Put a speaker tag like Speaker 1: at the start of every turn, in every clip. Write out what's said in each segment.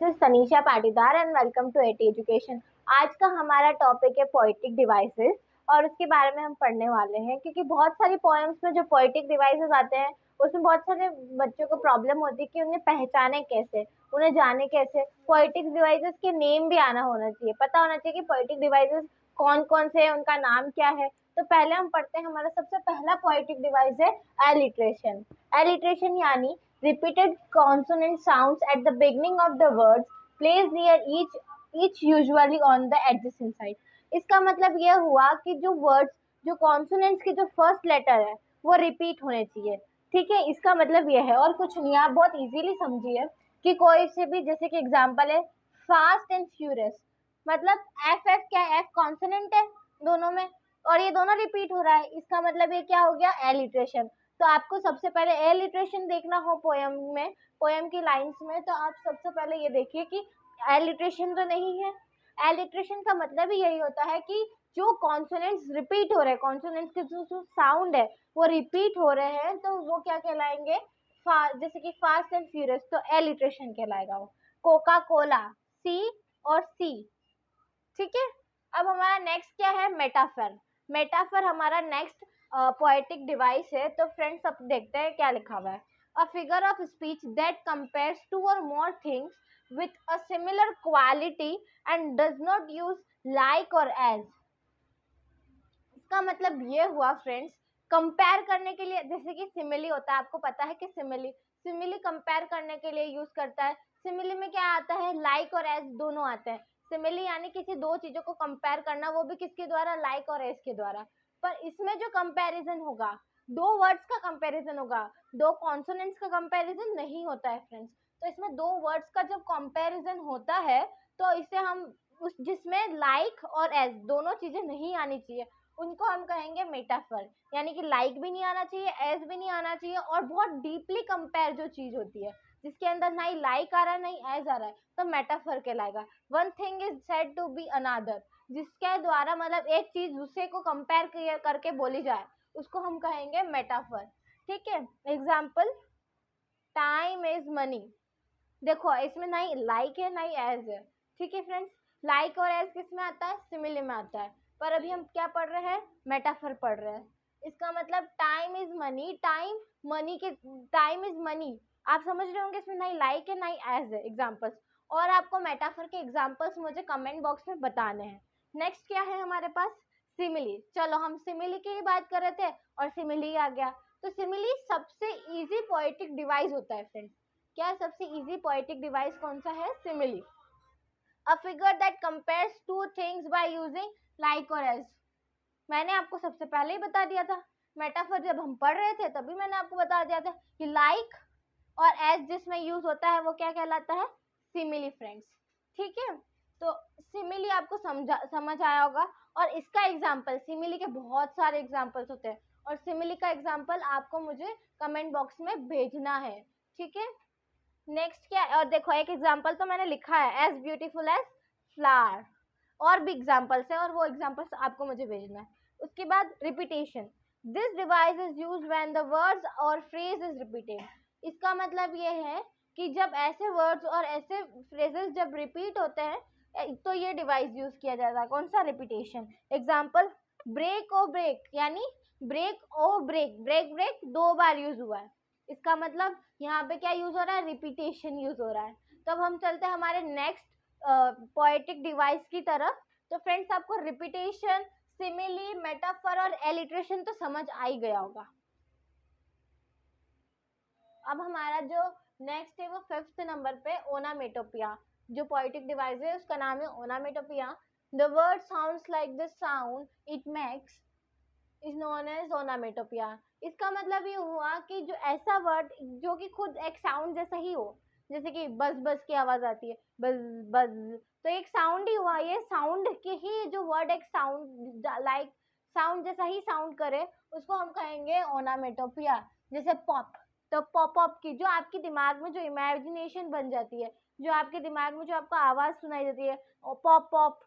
Speaker 1: This is Tanisha Patidar and welcome to AT education. आज का हमारा टॉपिक है पोएटिक डिवाइसेस और उसके बारे में हम पढ़ने वाले हैं क्योंकि बहुत सारी पोएम्स में जो पोएटिक डिवाइसेस आते हैं उसमें बहुत सारे बच्चों को प्रॉब्लम होती है कि उन्हें पहचाने कैसे, उन्हें जाने कैसे। पोएटिक डिवाइसेस के नेम भी आना होना चाहिए, पता होना चाहिए कि पोएटिक डिवाइसेस कौन कौन से हैं, उनका नाम क्या है। तो पहले हम पढ़ते हैं, हमारा सबसे पहला पोएटिक डिवाइस है एलिट्रेशन। एलिट्रेशन यानी repeated consonant sounds at the beginning of the words placed near each usually on the adjacent side। इसका मतलब यह हुआ कि जो वर्ड्स, जो कॉन्सोनेंट्स के जो फर्स्ट लेटर है वो रिपीट होने चाहिए। ठीक है, इसका मतलब यह है और कुछ नहीं। आप बहुत इजीली समझिए कि कोई से भी, जैसे कि एग्जांपल है फास्ट एंड फ्यूरियस, मतलब एफ एफ क्या है, एफ कॉन्सोनेंट है दोनों में और ये दोनों रिपीट हो रहा है, इसका मतलब ये क्या हो गया, एलिट्रेशन। तो आपको सबसे पहले एलिट्रेशन देखना हो पोयम में, पोयम की लाइंस में, तो आप सबसे पहले ये देखिए कि एलिट्रेशन तो नहीं है। एलिट्रेशन का मतलब ही यही होता है कि जो कॉन्सोनेंट्स रिपीट हो रहे हैं, कॉन्सोनेंट्स के जो साउंड है वो रिपीट हो रहे हैं, तो वो क्या कहलाएंगे, जैसे कि फास्ट एंड फ्यूरियस, तो एलिट्रेशन कहलाएगा वो। कोका कोला, सी और सी। ठीक है, अब हमारा नेक्स्ट क्या है, मेटाफर। मेटाफर हमारा नेक्स्ट पोएटिक डिवाइस है। तो फ्रेंड्स अब देखते हैं क्या लिखा हुआ है। A figure of speech that compares two or more things with a similar quality and does not use like or as. इसका मतलब ये हुआ फ्रेंड्स, कंपेयर करने के लिए, जैसे कि सिमिली होता है, आपको पता है कि सिमिली सिमिली कंपेयर करने के लिए यूज करता है। सिमिली में क्या आता है, लाइक और एज दोनों आते हैं। सिमिली यानी किसी दो चीजों को कंपेयर करना, वो भी किसके द्वारा, लाइक और एज के द्वारा। पर इसमें जो कंपैरिजन होगा, दो वर्ड्स का कंपैरिजन होगा, दो कॉन्सोनेंट्स का कंपैरिजन नहीं होता है फ्रेंड्स। तो इसमें दो वर्ड्स का जब कंपैरिजन होता है तो इसे हम उस जिसमें लाइक और एज दोनों चीजें नहीं आनी चाहिए, उनको हम कहेंगे मेटाफर। यानी कि लाइक भी नहीं आना चाहिए, एज भी नहीं आना चाहिए, और बहुत डीपली कंपेयर जो चीज होती है जिसके अंदर ना ही लाइक आ रहा है ना ही एज आ रहा है, तो मेटाफर कहलाएगा। One thing is said to be another, जिसके द्वारा मतलब एक चीज दूसरे को कंपेयर करके बोली जाए, उसको हम कहेंगे मेटाफर। ठीक है, एग्जाम्पल, टाइम इज मनी। देखो इसमें ना ही लाइक है ना ही एज है। ठीक है फ्रेंड्स, लाइक और एज किस में आता है, सिमिली में आता है, पर अभी हम क्या पढ़ रहे हैं, मेटाफर पढ़ रहे हैं। इसका मतलब time is money, time money के, टाइम इज मनी, आप समझ रहे होंगे इसमें ना ही लाइक है ना ही एज है। एग्जाम्पल्स, और आपको मेटाफर के एग्जाम्पल्स मुझे कमेंट बॉक्स में बताने हैं। नेक्स्ट क्या है हमारे पास, सिमिली। चलो हम सिमिली की ही बात कर रहे थे और सिमिली आ गया। तो सिमिली सबसे इजी पोएटिक डिवाइस होता है फ्रेंड्स। क्या सबसे इजी पोएटिक डिवाइस कौन सा है, simile. A figure that compares two things by using like or as. मैंने आपको सबसे पहले ही बता दिया था, मेटाफर जब हम पढ़ रहे थे तभी मैंने आपको बता दिया था कि लाइक और एज जिसमें यूज होता है वो क्या कहलाता है, सिमिली फ्रेंड्स। ठीक है, तो सिमिली आपको समझ आया होगा। और इसका एग्जाम्पल, सिमिली के बहुत सारे एग्जाम्पल्स होते हैं और सिमिली का एग्जाम्पल आपको मुझे कमेंट बॉक्स में भेजना है। ठीक है, नेक्स्ट क्या है, और देखो एक एग्जाम्पल तो मैंने लिखा है, एज ब्यूटीफुल एज फ्लावर। और भी एग्जाम्पल्स है और वो एग्जाम्पल्स आपको मुझे भेजना है। उसके बाद repetition, this device is use when the words और फ्रेज इज रिपीटेड। इसका मतलब ये है कि जब ऐसे वर्ड्स और ऐसे फ्रेजेस जब रिपीट होते हैं तो ये डिवाइस यूज किया जाता है, कौन सा, रिपीटेशन। एग्जाम्पल, ब्रेक ओ ब्रेक, यानी ब्रेक ओ ब्रेक, ब्रेक ब्रेक दो बार यूज हुआ है, इसका मतलब यहाँ पे क्या यूज हो रहा है, रिपीटेशन यूज हो रहा है। तो अब हम चलते हैं हमारे नेक्स्ट पोएटिक डिवाइस की तरफ। तो फ्रेंड्स आपको रिपीटेशन, सिमिली, मेटाफर और एलिट्रेशन तो समझ आ ही गया होगा। अब हमारा जो नेक्स्ट है वो फिफ्थ नंबर पे ओनामेटोपिया, जो पोएटिक डिवाइस है उसका नाम है onomatopoeia. The word sounds like the sound it makes is known as onomatopoeia. इसका मतलब ये हुआ कि जो ऐसा वर्ड जो कि खुद एक साउंड जैसा ही हो, जैसे कि बज बज की आवाज आती है, बज बज, तो एक साउंड ही हुआ, ये साउंड के ही जो वर्ड एक साउंड लाइक साउंड जैसा ही साउंड करे उसको हम कहेंगे ओनामेटोपिया। जैसे पॉप, तो पॉप अप की जो आपके दिमाग में जो इमेजिनेशन बन जाती है, जो आपके दिमाग में जो आपको आवाज सुनाई देती है, पॉप पॉप,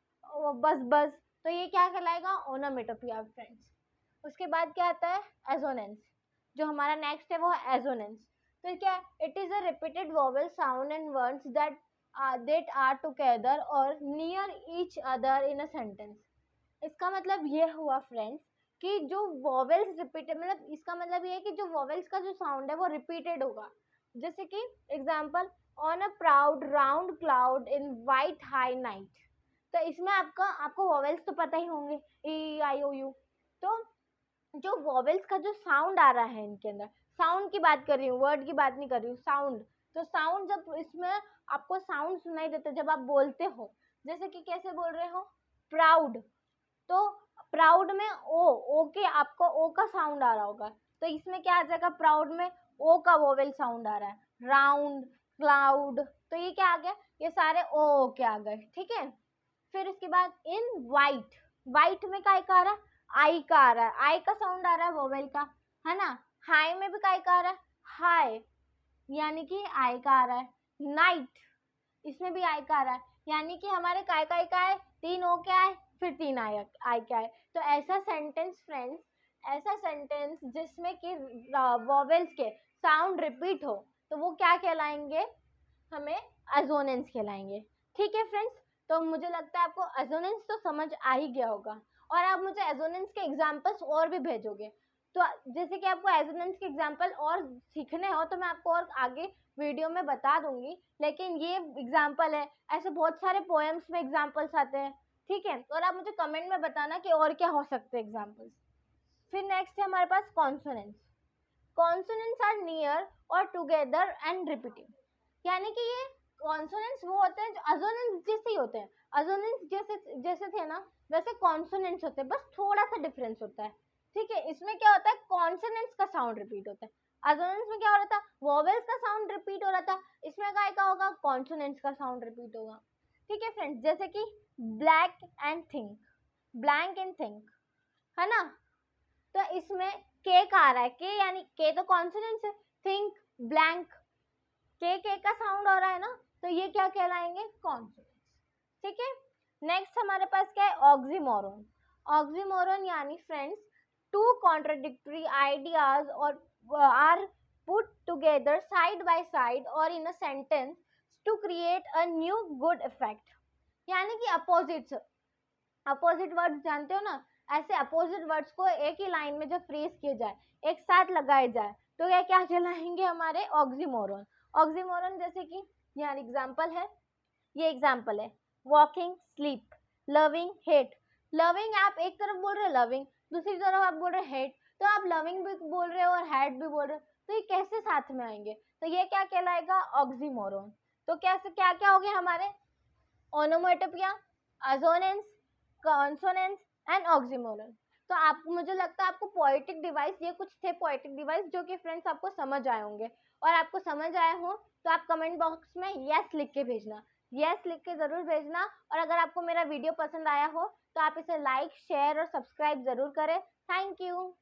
Speaker 1: बज बज, तो ये क्या कहलाएगा, ओनामेटोपिया फ्रेंड्स। उसके बाद क्या आता है, एजोनेंस। जो हमारा नेक्स्ट है वो है एजोनेंस। तो क्या, it is a repeated vowel sound and words that that are together or near each other in a sentence. इसका मतलब ये हुआ फ्रेंड्स कि जो वॉवेल्स रिपीटेड, मतलब इसका मतलब ये है कि जो वॉवेल्स का जो साउंड है वो रिपीटेड होगा. जैसे कि example, on a proud round cloud in white high night. तो इसमें आपको वॉवेल्स तो पता ही होंगे, ई आई ओ यू. तो जो वॉवेल्स का जो साउंड आ रहा है इनके अंदर, साउंड की बात कर रही हूँ, वर्ड की बात नहीं कर रही हूँ, साउंड. तो साउंड जब इसमें आपको साउंड सुनाई देता है जब आप बोलते हो, जैसे कि कैसे बोल रहे हो, प्राउड. तो प्राउड में ओ के आपको ओ का साउंड आ रहा होगा, तो इसमें क्या आ जाएगा, प्राउड में ओ का वोवेल साउंड आ रहा है. राउंड, क्लाउड, तो ये क्या आ गया, ये सारे ओ के आ गए. ठीक है. फिर उसके बाद इन वाइट, वाइट में काय का आ रहा है, आई का आ रहा है, आई का साउंड आ रहा है वोवेल का, है ना. हाई में भी काय का आ रहा है, हाई, यानी कि आई का आ रहा है. नाइट, इसमें भी आई का आ रहा है, यानी कि हमारे काय काय का है, तीन ओ के आए, फिर तीन आई के आए. तो ऐसा सेंटेंस फ्रेंड्स, ऐसा सेंटेंस जिसमें कि वॉवेल्स के साउंड रिपीट हो, तो वो क्या कहलाएंगे, हमें एजोनेंस कहलाएंगे. ठीक है फ्रेंड्स. तो मुझे लगता है आपको एजोनेंस तो समझ आ ही गया होगा, और आप मुझे एजोनेंस के एग्जांपल्स और भी भेजोगे. तो जैसे कि आपको एजोनेंस के एग्जांपल और सीखने हो तो मैं आपको और आगे वीडियो में बता दूंगी, लेकिन ये एग्जांपल है. ऐसे बहुत सारे पोएम्स में एग्जांपल्स आते हैं. ठीक है. और आप मुझे कमेंट में बताना कि और क्या हो सकते हैं एग्जांपल्स. फिर नेक्स्ट है हमारे पास कॉन्सोनेंट्स. कॉन्सोनेंट्स आर नियर और टुगेदर एंड रिपीटिंग. यानी कि ये कॉन्सोनेंट्स वो होते हैं जो अजोनेंट्स जैसे ही होते हैं. अजोनेंट्स जैसे जैसे थे ना, वैसे कॉन्सोनेंट्स होते हैं, बस थोड़ा सा डिफरेंस होता है. ठीक है. इसमें क्या होता है, कॉन्सोनेंट्स का साउंड रिपीट होता है. अजोनेंट्स में क्या हो रहा था, वोवेल्स का साउंड रिपीट हो रहा था. इसमें काय का होगा, कॉन्सोनेंट्स का साउंड रिपीट होगा. ठीक है फ्रेंड्स. जैसे कि black and think, blank and think, है ना. तो इसमें के का आ रहा है, के यानी के तो कॉन्सोनेंट्स है, थिंक, ब्लैंक, के का साउंड हो रहा है ना, तो ये क्या कहलाएंगे, कॉन्सोनेंट्स. ठीक है. नेक्स्ट हमारे पास क्या है, ऑक्सीमोरन. ऑक्सीमोरन यानी फ्रेंड्स two contradictory ideas or are put together side by side or in a sentence to create a new good effect. यानी कि अपोजिट्स, अपोजिट वर्ड्स जानते हो ना, ऐसे अपोजिट वर्ड्स को एक ही लाइन में जब फ्रेज किए जाए, एक साथ लगाए जाए, तो ये क्या कहलाएंगे, हमारे ऑक्सीमोरन. ऑक्सीमोरन जैसे कि यहाँ एग्जांपल है, ये एग्जांपल है, walking, sleep, loving, hate. Loving आप एक तरफ बोल रहे हो, लविंग, दूसरी तरफ आप बोल रहे हो हेट. तो आप लविंग भी बोल रहे हो और हेट भी बोल रहे हो, तो ये कैसे साथ में आएंगे, तो ये क्या कहलाएगा, ऑक्सीमोरन. तो कैसे क्या क्या हो गया हमारे, ओनोमेटोपिया, अजोनेंस, कॉन्सोनेंस एंड ऑक्सीमोरन. तो आप, मुझे लगता है आपको पोएटिक डिवाइस, ये कुछ थे पोएटिक डिवाइस जो कि फ्रेंड्स आपको समझ आए होंगे. और आपको समझ आए हो तो आप कमेंट बॉक्स में यस लिख के भेजना, यस लिख के जरूर भेजना. और अगर आपको मेरा वीडियो पसंद आया हो तो आप इसे लाइक, शेयर और सब्सक्राइब जरूर करें. Thank you.